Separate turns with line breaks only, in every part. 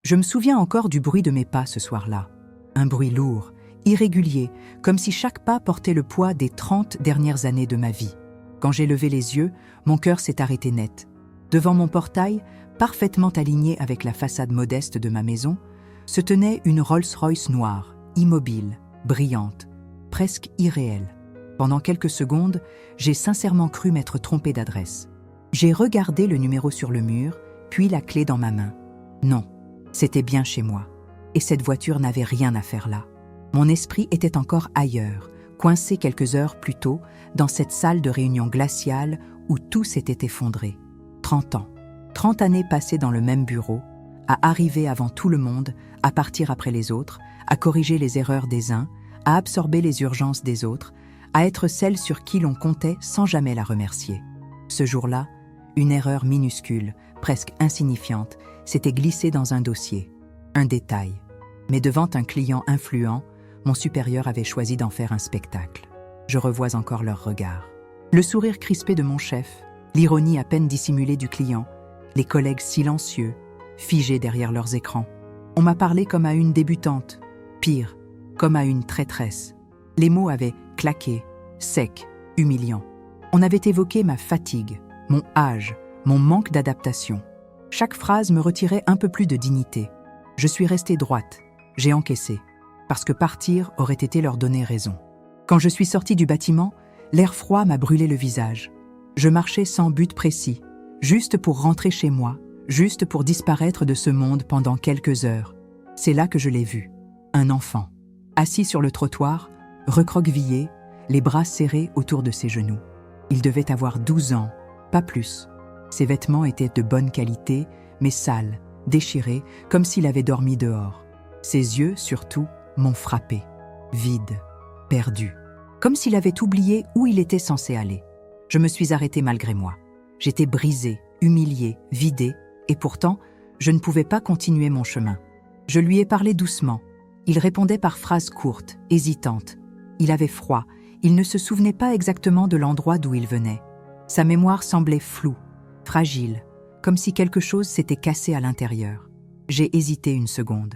Je me souviens encore du bruit de mes pas ce soir-là. Un bruit lourd, irrégulier, comme si chaque pas portait le poids des 30 dernières années de ma vie. Quand j'ai levé les yeux, mon cœur s'est arrêté net. Devant mon portail, parfaitement aligné avec la façade modeste de ma maison, se tenait une Rolls-Royce noire, immobile, brillante, presque irréelle. Pendant quelques secondes, j'ai sincèrement cru m'être trompé d'adresse. J'ai regardé le numéro sur le mur, puis la clé dans ma main. Non, c'était bien chez moi. Et cette voiture n'avait rien à faire là. Mon esprit était encore ailleurs, coincé quelques heures plus tôt, dans cette salle de réunion glaciale où tout s'était effondré. 30 ans. 30 années passées dans le même bureau, à arriver avant tout le monde, à partir après les autres, à corriger les erreurs des uns, à absorber les urgences des autres, à être celle sur qui l'on comptait sans jamais la remercier. Ce jour-là, une erreur minuscule, presque insignifiante, s'était glissée dans un dossier. Un détail. Mais devant un client influent, mon supérieur avait choisi d'en faire un spectacle. Je revois encore leur regard. Le sourire crispé de mon chef, l'ironie à peine dissimulée du client, les collègues silencieux, figés derrière leurs écrans. On m'a parlé comme à une débutante, pire, comme à une traîtresse. Les mots avaient claqué, secs, humiliants. On avait évoqué ma fatigue, mon âge, mon manque d'adaptation. Chaque phrase me retirait un peu plus de dignité. Je suis restée droite, j'ai encaissé, parce que partir aurait été leur donner raison. Quand je suis sortie du bâtiment, l'air froid m'a brûlé le visage. Je marchais sans but précis, juste pour rentrer chez moi, juste pour disparaître de ce monde pendant quelques heures. C'est là que je l'ai vu, un enfant, assis sur le trottoir, recroquevillé, les bras serrés autour de ses genoux. Il devait avoir 12 ans, pas plus. Ses vêtements étaient de bonne qualité, mais sales, déchirés, comme s'il avait dormi dehors. Ses yeux, surtout, m'ont frappé. Vide, perdu. Comme s'il avait oublié où il était censé aller. Je me suis arrêtée malgré moi. J'étais brisée, humiliée, vidée, et pourtant, je ne pouvais pas continuer mon chemin. Je lui ai parlé doucement. Il répondait par phrases courtes, hésitantes. Il avait froid, il ne se souvenait pas exactement de l'endroit d'où il venait. Sa mémoire semblait floue, fragile, comme si quelque chose s'était cassé à l'intérieur. J'ai hésité une seconde.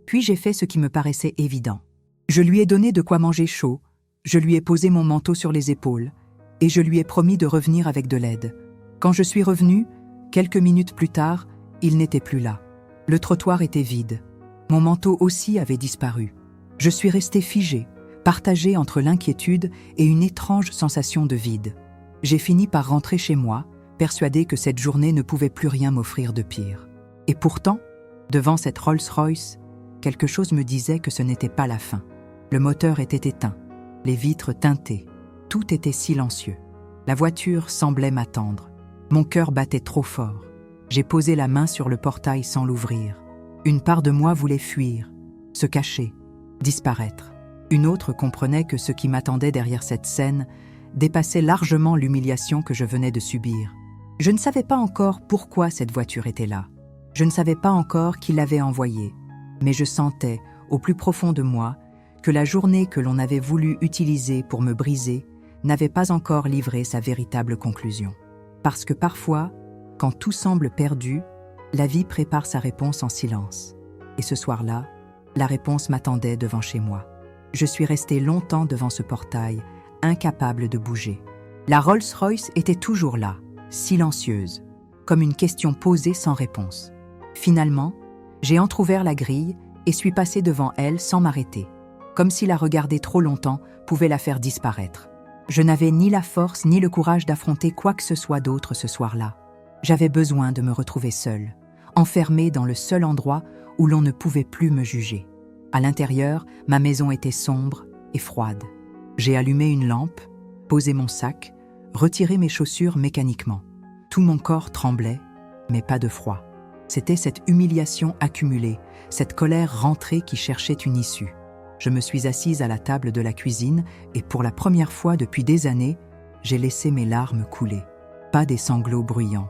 Puis j'ai fait ce qui me paraissait évident. Je lui ai donné de quoi manger chaud, je lui ai posé mon manteau sur les épaules, et je lui ai promis de revenir avec de l'aide. Quand je suis revenue, quelques minutes plus tard, il n'était plus là. Le trottoir était vide. Mon manteau aussi avait disparu. Je suis restée figée, partagée entre l'inquiétude et une étrange sensation de vide. J'ai fini par rentrer chez moi, persuadée que cette journée ne pouvait plus rien m'offrir de pire. Et pourtant, devant cette Rolls-Royce, quelque chose me disait que ce n'était pas la fin. Le moteur était éteint, les vitres teintées, tout était silencieux. La voiture semblait m'attendre. Mon cœur battait trop fort. J'ai posé la main sur le portail sans l'ouvrir. Une part de moi voulait fuir, se cacher, disparaître. Une autre comprenait que ce qui m'attendait derrière cette scène dépassait largement l'humiliation que je venais de subir. Je ne savais pas encore pourquoi cette voiture était là. Je ne savais pas encore qui l'avait envoyée. Mais je sentais, au plus profond de moi, que la journée que l'on avait voulu utiliser pour me briser n'avait pas encore livré sa véritable conclusion. Parce que parfois, quand tout semble perdu, la vie prépare sa réponse en silence. Et ce soir-là, la réponse m'attendait devant chez moi. Je suis restée longtemps devant ce portail, incapable de bouger. La Rolls-Royce était toujours là, silencieuse, comme une question posée sans réponse. Finalement, j'ai entrouvert la grille et suis passée devant elle sans m'arrêter, comme si la regarder trop longtemps pouvait la faire disparaître. Je n'avais ni la force ni le courage d'affronter quoi que ce soit d'autre ce soir-là. J'avais besoin de me retrouver seule, enfermée dans le seul endroit où l'on ne pouvait plus me juger. À l'intérieur, ma maison était sombre et froide. J'ai allumé une lampe, posé mon sac, retiré mes chaussures mécaniquement. Tout mon corps tremblait, mais pas de froid. C'était cette humiliation accumulée, cette colère rentrée qui cherchait une issue. Je me suis assise à la table de la cuisine et pour la première fois depuis des années, j'ai laissé mes larmes couler. Pas des sanglots bruyants,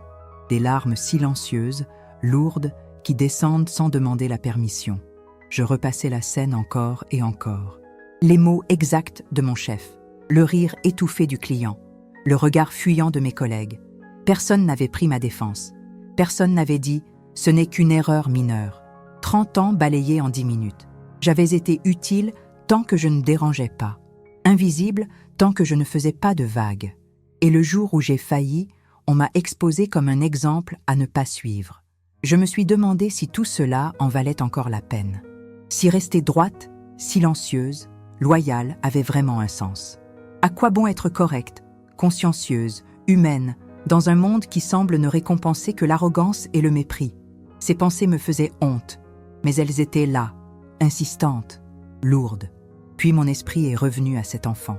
des larmes silencieuses, lourdes, qui descendent sans demander la permission. Je repassais la scène encore et encore. Les mots exacts de mon chef, le rire étouffé du client, le regard fuyant de mes collègues. Personne n'avait pris ma défense. Personne n'avait dit « ce n'est qu'une erreur mineure ». 30 ans balayés en 10 minutes. J'avais été utile tant que je ne dérangeais pas, invisible tant que je ne faisais pas de vagues. Et le jour où j'ai failli, on m'a exposé comme un exemple à ne pas suivre. Je me suis demandé si tout cela en valait encore la peine. Si rester droite, silencieuse, loyale avait vraiment un sens. À quoi bon être correcte, consciencieuse, humaine, dans un monde qui semble ne récompenser que l'arrogance et le mépris? Ces pensées me faisaient honte, mais elles étaient là, insistantes, lourdes. Puis mon esprit est revenu à cet enfant,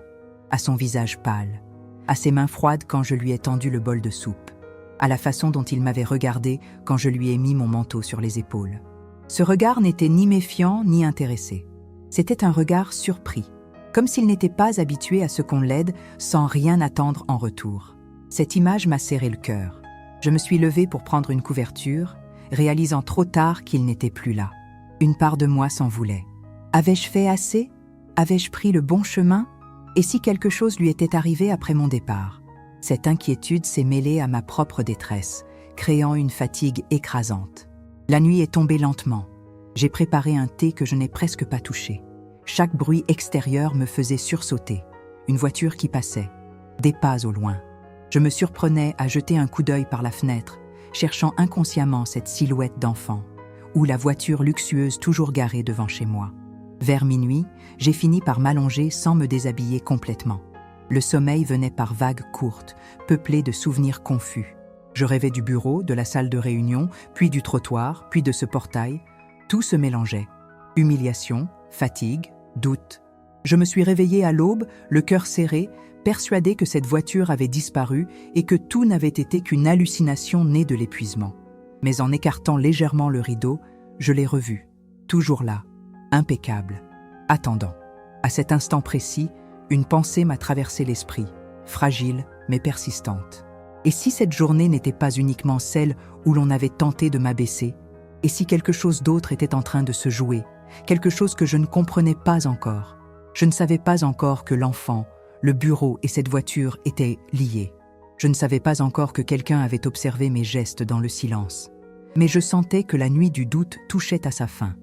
à son visage pâle, à ses mains froides quand je lui ai tendu le bol de soupe, à la façon dont il m'avait regardé quand je lui ai mis mon manteau sur les épaules. Ce regard n'était ni méfiant ni intéressé. C'était un regard surpris, comme s'il n'était pas habitué à ce qu'on l'aide sans rien attendre en retour. Cette image m'a serré le cœur. Je me suis levée pour prendre une couverture, réalisant trop tard qu'il n'était plus là. Une part de moi s'en voulait. Avais-je fait assez? Avais-je pris le bon chemin? Et si quelque chose lui était arrivé après mon départ? Cette inquiétude s'est mêlée à ma propre détresse, créant une fatigue écrasante. La nuit est tombée lentement. J'ai préparé un thé que je n'ai presque pas touché. Chaque bruit extérieur me faisait sursauter. Une voiture qui passait, des pas au loin. Je me surprenais à jeter un coup d'œil par la fenêtre, cherchant inconsciemment cette silhouette d'enfant, ou la voiture luxueuse toujours garée devant chez moi. Vers minuit, j'ai fini par m'allonger sans me déshabiller complètement. Le sommeil venait par vagues courtes, peuplées de souvenirs confus. Je rêvais du bureau, de la salle de réunion, puis du trottoir, puis de ce portail. Tout se mélangeait. Humiliation, fatigue, doute. Je me suis réveillée à l'aube, le cœur serré, persuadée que cette voiture avait disparu et que tout n'avait été qu'une hallucination née de l'épuisement. Mais en écartant légèrement le rideau, je l'ai revue, toujours là, impeccable, attendant. À cet instant précis, une pensée m'a traversé l'esprit, fragile mais persistante. Et si cette journée n'était pas uniquement celle où l'on avait tenté de m'abaisser? Et si quelque chose d'autre était en train de se jouer, quelque chose que je ne comprenais pas encore? Je ne savais pas encore que l'enfant, le bureau et cette voiture étaient liés. Je ne savais pas encore que quelqu'un avait observé mes gestes dans le silence. Mais je sentais que la nuit du doute touchait à sa fin,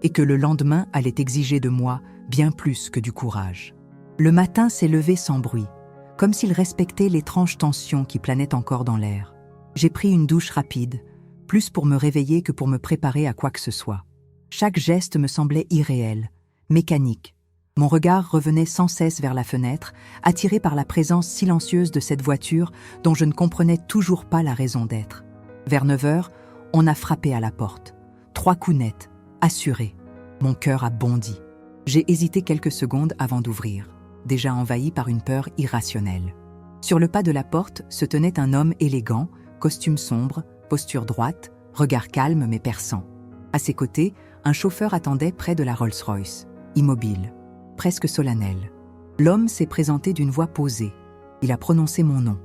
et que le lendemain allait exiger de moi bien plus que du courage. Le matin s'est levé sans bruit, comme s'il respectait l'étrange tension qui planait encore dans l'air. J'ai pris une douche rapide, plus pour me réveiller que pour me préparer à quoi que ce soit. Chaque geste me semblait irréel, mécanique. Mon regard revenait sans cesse vers la fenêtre, attiré par la présence silencieuse de cette voiture dont je ne comprenais toujours pas la raison d'être. Vers 9 heures, on a frappé à la porte. 3 coups nets, assurés. Mon cœur a bondi. J'ai hésité quelques secondes avant d'ouvrir, déjà envahi par une peur irrationnelle. Sur le pas de la porte se tenait un homme élégant, costume sombre, posture droite, regard calme mais perçant. À ses côtés, un chauffeur attendait près de la Rolls-Royce, immobile, presque solennel. L'homme s'est présenté d'une voix posée. Il a prononcé mon nom,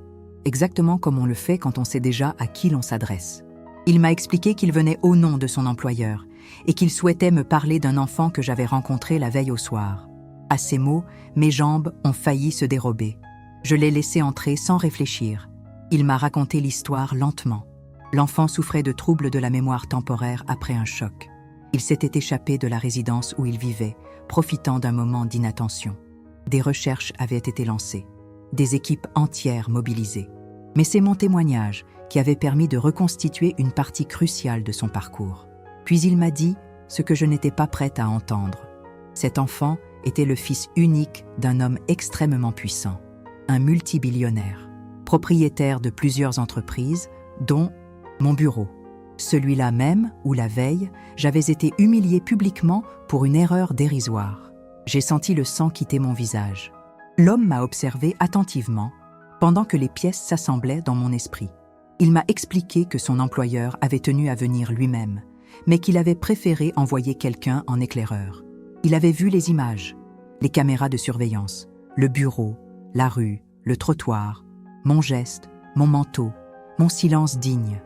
exactement comme on le fait quand on sait déjà à qui l'on s'adresse. Il m'a expliqué qu'il venait au nom de son employeur et qu'il souhaitait me parler d'un enfant que j'avais rencontré la veille au soir. À ces mots, mes jambes ont failli se dérober. Je l'ai laissé entrer sans réfléchir. Il m'a raconté l'histoire lentement. L'enfant souffrait de troubles de la mémoire temporaire après un choc. Il s'était échappé de la résidence où il vivait, profitant d'un moment d'inattention. Des recherches avaient été lancées, des équipes entières mobilisées. Mais c'est mon témoignage qui avait permis de reconstituer une partie cruciale de son parcours. Puis il m'a dit ce que je n'étais pas prête à entendre. Cet enfant était le fils unique d'un homme extrêmement puissant, un multibillionnaire, propriétaire de plusieurs entreprises, dont mon bureau. Celui-là même où, la veille, j'avais été humiliée publiquement pour une erreur dérisoire. J'ai senti le sang quitter mon visage. L'homme m'a observé attentivement pendant que les pièces s'assemblaient dans mon esprit. Il m'a expliqué que son employeur avait tenu à venir lui-même, mais qu'il avait préféré envoyer quelqu'un en éclaireur. Il avait vu les images, les caméras de surveillance, le bureau, la rue, le trottoir, mon geste, mon manteau, mon silence digne.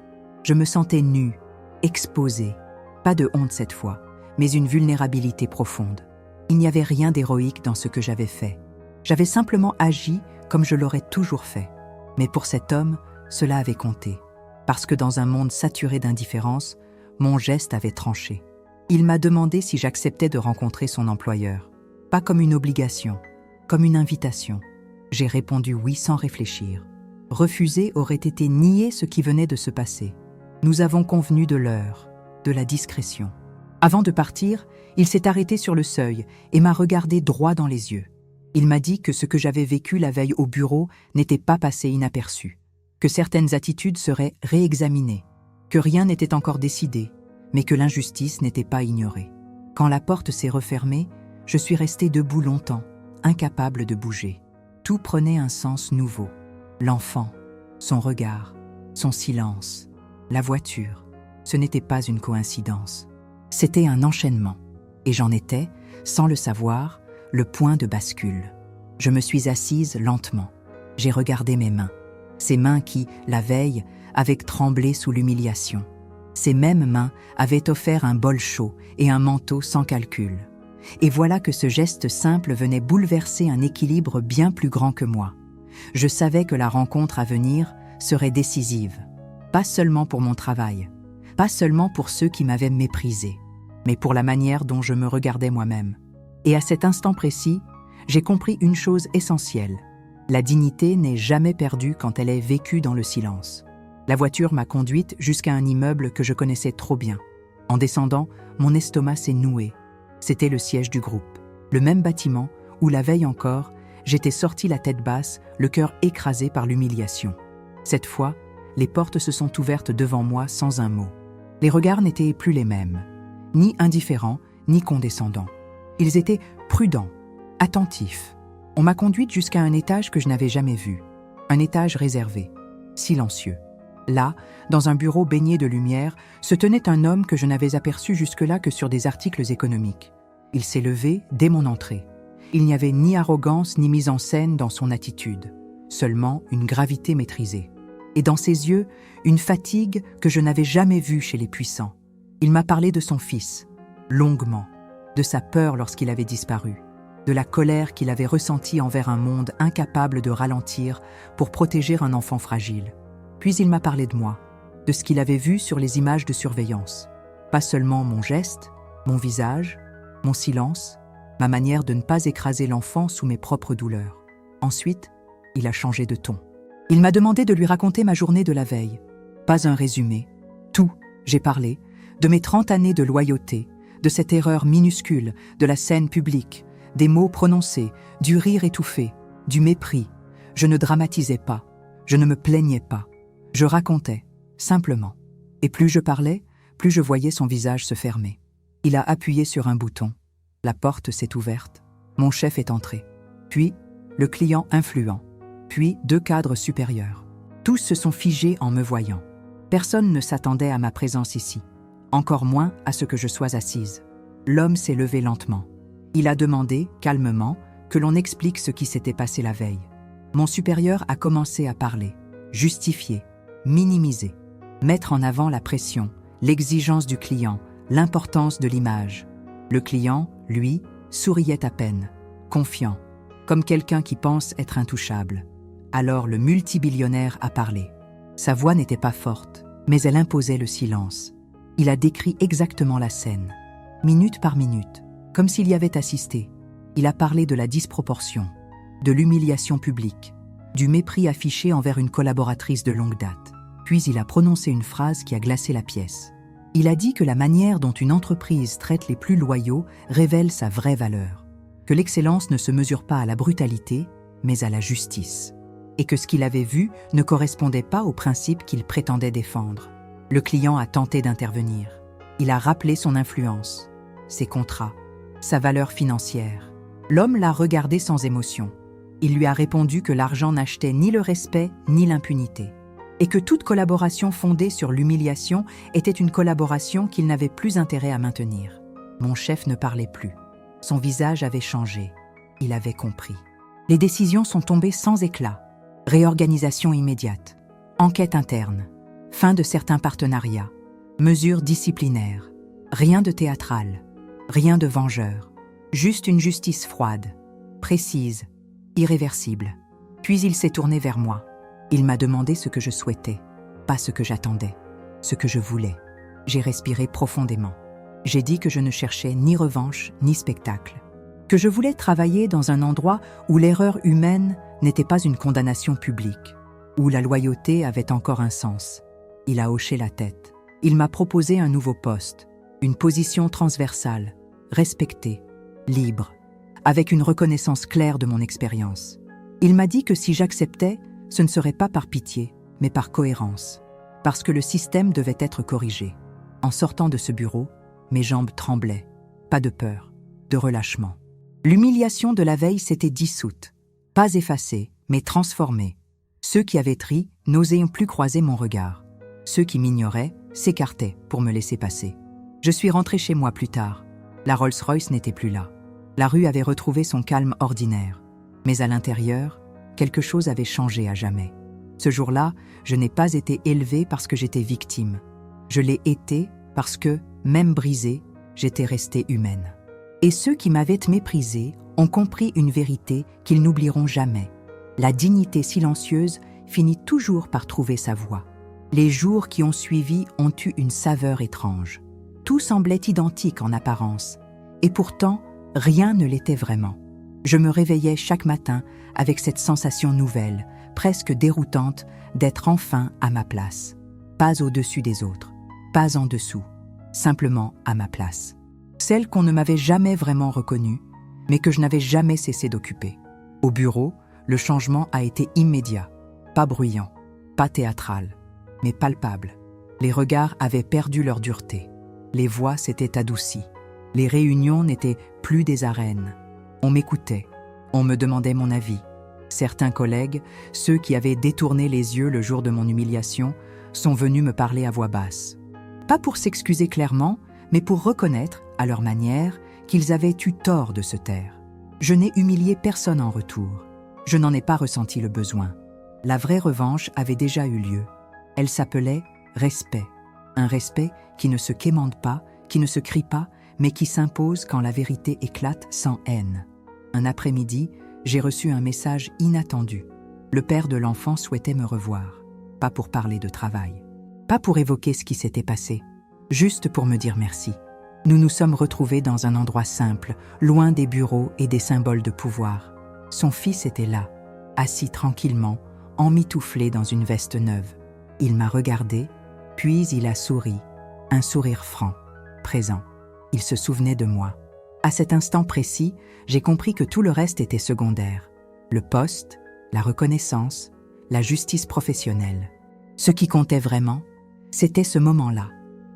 Je me sentais nue, exposée. Pas de honte cette fois, mais une vulnérabilité profonde. Il n'y avait rien d'héroïque dans ce que j'avais fait. J'avais simplement agi comme je l'aurais toujours fait. Mais pour cet homme, cela avait compté. Parce que dans un monde saturé d'indifférence, mon geste avait tranché. Il m'a demandé si j'acceptais de rencontrer son employeur. Pas comme une obligation, comme une invitation. J'ai répondu oui sans réfléchir. Refuser aurait été nier ce qui venait de se passer. Nous avons convenu de l'heure, de la discrétion. Avant de partir, il s'est arrêté sur le seuil et m'a regardé droit dans les yeux. Il m'a dit que ce que j'avais vécu la veille au bureau n'était pas passé inaperçu, que certaines attitudes seraient réexaminées, que rien n'était encore décidé, mais que l'injustice n'était pas ignorée. Quand la porte s'est refermée, je suis restée debout longtemps, incapable de bouger. Tout prenait un sens nouveau. L'enfant, son regard, son silence, la voiture. Ce n'était pas une coïncidence. C'était un enchaînement. Et j'en étais, sans le savoir, le point de bascule. Je me suis assise lentement. J'ai regardé mes mains. Ces mains qui, la veille, avaient tremblé sous l'humiliation. Ces mêmes mains avaient offert un bol chaud et un manteau sans calcul. Et voilà que ce geste simple venait bouleverser un équilibre bien plus grand que moi. Je savais que la rencontre à venir serait décisive. Pas seulement pour mon travail, pas seulement pour ceux qui m'avaient méprisé, mais pour la manière dont je me regardais moi-même. Et à cet instant précis, j'ai compris une chose essentielle. La dignité n'est jamais perdue quand elle est vécue dans le silence. La voiture m'a conduite jusqu'à un immeuble que je connaissais trop bien. En descendant, mon estomac s'est noué. C'était le siège du groupe. Le même bâtiment où, la veille encore, j'étais sortie la tête basse, le cœur écrasé par l'humiliation. Cette fois, les portes se sont ouvertes devant moi sans un mot. Les regards n'étaient plus les mêmes, ni indifférents, ni condescendants. Ils étaient prudents, attentifs. On m'a conduite jusqu'à un étage que je n'avais jamais vu. Un étage réservé, silencieux. Là, dans un bureau baigné de lumière, se tenait un homme que je n'avais aperçu jusque-là que sur des articles économiques. Il s'est levé dès mon entrée. Il n'y avait ni arrogance ni mise en scène dans son attitude, seulement une gravité maîtrisée. Et dans ses yeux, une fatigue que je n'avais jamais vue chez les puissants. Il m'a parlé de son fils, longuement, de sa peur lorsqu'il avait disparu, de la colère qu'il avait ressentie envers un monde incapable de ralentir pour protéger un enfant fragile. Puis il m'a parlé de moi, de ce qu'il avait vu sur les images de surveillance. Pas seulement mon geste, mon visage, mon silence, ma manière de ne pas écraser l'enfant sous mes propres douleurs. Ensuite, il a changé de ton. Il m'a demandé de lui raconter ma journée de la veille. Pas un résumé. Tout, j'ai parlé, de mes 30 années de loyauté, de cette erreur minuscule, de la scène publique, des mots prononcés, du rire étouffé, du mépris. Je ne dramatisais pas, je ne me plaignais pas. Je racontais, simplement. Et plus je parlais, plus je voyais son visage se fermer. Il a appuyé sur un bouton. La porte s'est ouverte. Mon chef est entré. Puis, le client influent. Puis, 2 cadres supérieurs. Tous se sont figés en me voyant. Personne ne s'attendait à ma présence ici. Encore moins à ce que je sois assise. L'homme s'est levé lentement. Il a demandé, calmement, que l'on explique ce qui s'était passé la veille. Mon supérieur a commencé à parler, justifier, minimiser, mettre en avant la pression, l'exigence du client, l'importance de l'image. Le client, lui, souriait à peine, confiant, comme quelqu'un qui pense être intouchable. Alors le multibillionnaire a parlé. Sa voix n'était pas forte, mais elle imposait le silence. Il a décrit exactement la scène, minute par minute, comme s'il y avait assisté. Il a parlé de la disproportion, de l'humiliation publique, du mépris affiché envers une collaboratrice de longue date. Puis il a prononcé une phrase qui a glacé la pièce. Il a dit que la manière dont une entreprise traite les plus loyaux révèle sa vraie valeur, que l'excellence ne se mesure pas à la brutalité, mais à la justice, et que ce qu'il avait vu ne correspondait pas aux principes qu'il prétendait défendre. Le client a tenté d'intervenir. Il a rappelé son influence, ses contrats, sa valeur financière. L'homme l'a regardé sans émotion. Il lui a répondu que l'argent n'achetait ni le respect ni l'impunité, et que toute collaboration fondée sur l'humiliation était une collaboration qu'il n'avait plus intérêt à maintenir. Mon chef ne parlait plus. Son visage avait changé. Il avait compris. Les décisions sont tombées sans éclat. Réorganisation immédiate, enquête interne, fin de certains partenariats, mesures disciplinaires, rien de théâtral, rien de vengeur, juste une justice froide, précise, irréversible. Puis il s'est tourné vers moi. Il m'a demandé ce que je souhaitais, pas ce que j'attendais, ce que je voulais. J'ai respiré profondément. J'ai dit que je ne cherchais ni revanche ni spectacle, que je voulais travailler dans un endroit où l'erreur humaine n'était pas une condamnation publique, où la loyauté avait encore un sens. Il a hoché la tête. Il m'a proposé un nouveau poste, une position transversale, respectée, libre, avec une reconnaissance claire de mon expérience. Il m'a dit que si j'acceptais, ce ne serait pas par pitié, mais par cohérence, parce que le système devait être corrigé. En sortant de ce bureau, mes jambes tremblaient. Pas de peur, de relâchement. L'humiliation de la veille s'était dissoute, pas effacée, mais transformée. Ceux qui avaient ri n'osaient plus croiser mon regard. Ceux qui m'ignoraient s'écartaient pour me laisser passer. Je suis rentré chez moi plus tard. La Rolls-Royce n'était plus là. La rue avait retrouvé son calme ordinaire. Mais à l'intérieur, quelque chose avait changé à jamais. Ce jour-là, je n'ai pas été élevée parce que j'étais victime. Je l'ai été parce que, même brisée, j'étais restée humaine. Et ceux qui m'avaient méprisée ont compris une vérité qu'ils n'oublieront jamais. La dignité silencieuse finit toujours par trouver sa voie. Les jours qui ont suivi ont eu une saveur étrange. Tout semblait identique en apparence, et pourtant, rien ne l'était vraiment. Je me réveillais chaque matin avec cette sensation nouvelle, presque déroutante, d'être enfin à ma place. Pas au-dessus des autres, pas en dessous, simplement à ma place. Celle qu'on ne m'avait jamais vraiment reconnue, mais que je n'avais jamais cessé d'occuper. Au bureau, le changement a été immédiat, pas bruyant, pas théâtral, mais palpable. Les regards avaient perdu leur dureté. Les voix s'étaient adoucies. Les réunions n'étaient plus des arènes. On m'écoutait. On me demandait mon avis. Certains collègues, ceux qui avaient détourné les yeux le jour de mon humiliation, sont venus me parler à voix basse. Pas pour s'excuser clairement, mais pour reconnaître, à leur manière, qu'ils avaient eu tort de se taire. Je n'ai humilié personne en retour. Je n'en ai pas ressenti le besoin. La vraie revanche avait déjà eu lieu. Elle s'appelait respect. Un respect qui ne se quémande pas, qui ne se crie pas, mais qui s'impose quand la vérité éclate sans haine. Un après-midi, j'ai reçu un message inattendu. Le père de l'enfant souhaitait me revoir. Pas pour parler de travail. Pas pour évoquer ce qui s'était passé. Juste pour me dire merci. Nous nous sommes retrouvés dans un endroit simple, loin des bureaux et des symboles de pouvoir. Son fils était là, assis tranquillement, emmitouflé dans une veste neuve. Il m'a regardé, puis il a souri, un sourire franc, présent. Il se souvenait de moi. À cet instant précis, j'ai compris que tout le reste était secondaire. Le poste, la reconnaissance, la justice professionnelle. Ce qui comptait vraiment, c'était ce moment-là.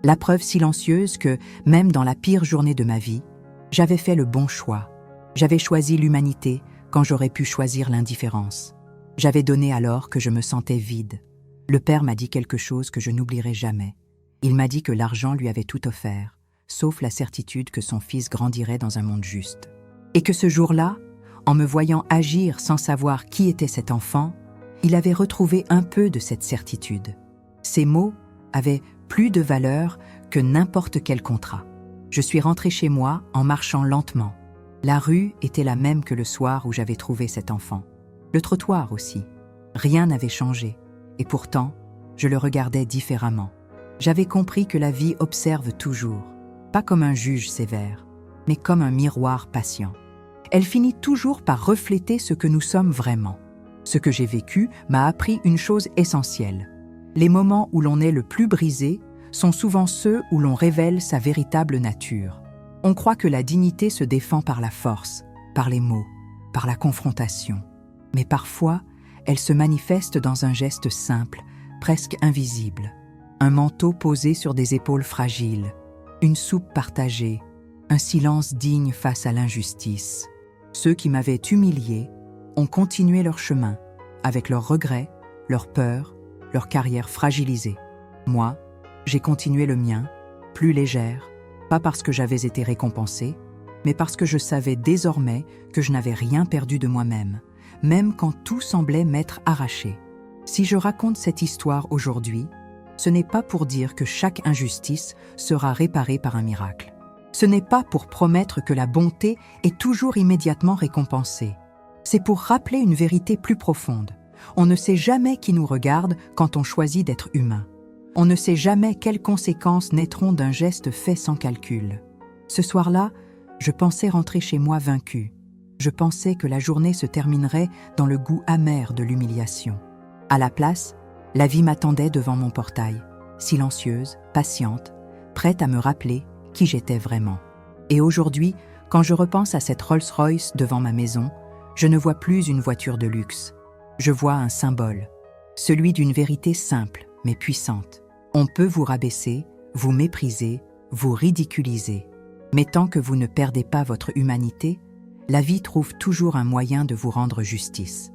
La preuve silencieuse que, même dans la pire journée de ma vie, j'avais fait le bon choix. J'avais choisi l'humanité quand j'aurais pu choisir l'indifférence. J'avais donné alors que je me sentais vide. Le père m'a dit quelque chose que je n'oublierai jamais. Il m'a dit que l'argent lui avait tout offert, sauf la certitude que son fils grandirait dans un monde juste. Et que ce jour-là, en me voyant agir sans savoir qui était cet enfant, il avait retrouvé un peu de cette certitude. Ces mots avaient plus de valeur que n'importe quel contrat. Je suis rentré chez moi en marchant lentement. La rue était la même que le soir où j'avais trouvé cet enfant. Le trottoir aussi. Rien n'avait changé. Et pourtant, je le regardais différemment. J'avais compris que la vie observe toujours, pas comme un juge sévère, mais comme un miroir patient. Elle finit toujours par refléter ce que nous sommes vraiment. Ce que j'ai vécu m'a appris une chose essentielle. Les moments où l'on est le plus brisé sont souvent ceux où l'on révèle sa véritable nature. On croit que la dignité se défend par la force, par les mots, par la confrontation. Mais parfois, elle se manifeste dans un geste simple, presque invisible. Un manteau posé sur des épaules fragiles, une soupe partagée, un silence digne face à l'injustice. Ceux qui m'avaient humilié ont continué leur chemin, avec leurs regrets, leurs peurs, leur carrière fragilisée. Moi, j'ai continué le mien, plus légère, pas parce que j'avais été récompensée, mais parce que je savais désormais que je n'avais rien perdu de moi-même, même quand tout semblait m'être arraché. Si je raconte cette histoire aujourd'hui, ce n'est pas pour dire que chaque injustice sera réparée par un miracle. Ce n'est pas pour promettre que la bonté est toujours immédiatement récompensée. C'est pour rappeler une vérité plus profonde. On ne sait jamais qui nous regarde quand on choisit d'être humain. On ne sait jamais quelles conséquences naîtront d'un geste fait sans calcul. Ce soir-là, je pensais rentrer chez moi vaincu. Je pensais que la journée se terminerait dans le goût amer de l'humiliation. À la place, la vie m'attendait devant mon portail, silencieuse, patiente, prête à me rappeler qui j'étais vraiment. Et aujourd'hui, quand je repense à cette Rolls-Royce devant ma maison, je ne vois plus une voiture de luxe. Je vois un symbole, celui d'une vérité simple mais puissante. On peut vous rabaisser, vous mépriser, vous ridiculiser. Mais tant que vous ne perdez pas votre humanité, la vie trouve toujours un moyen de vous rendre justice.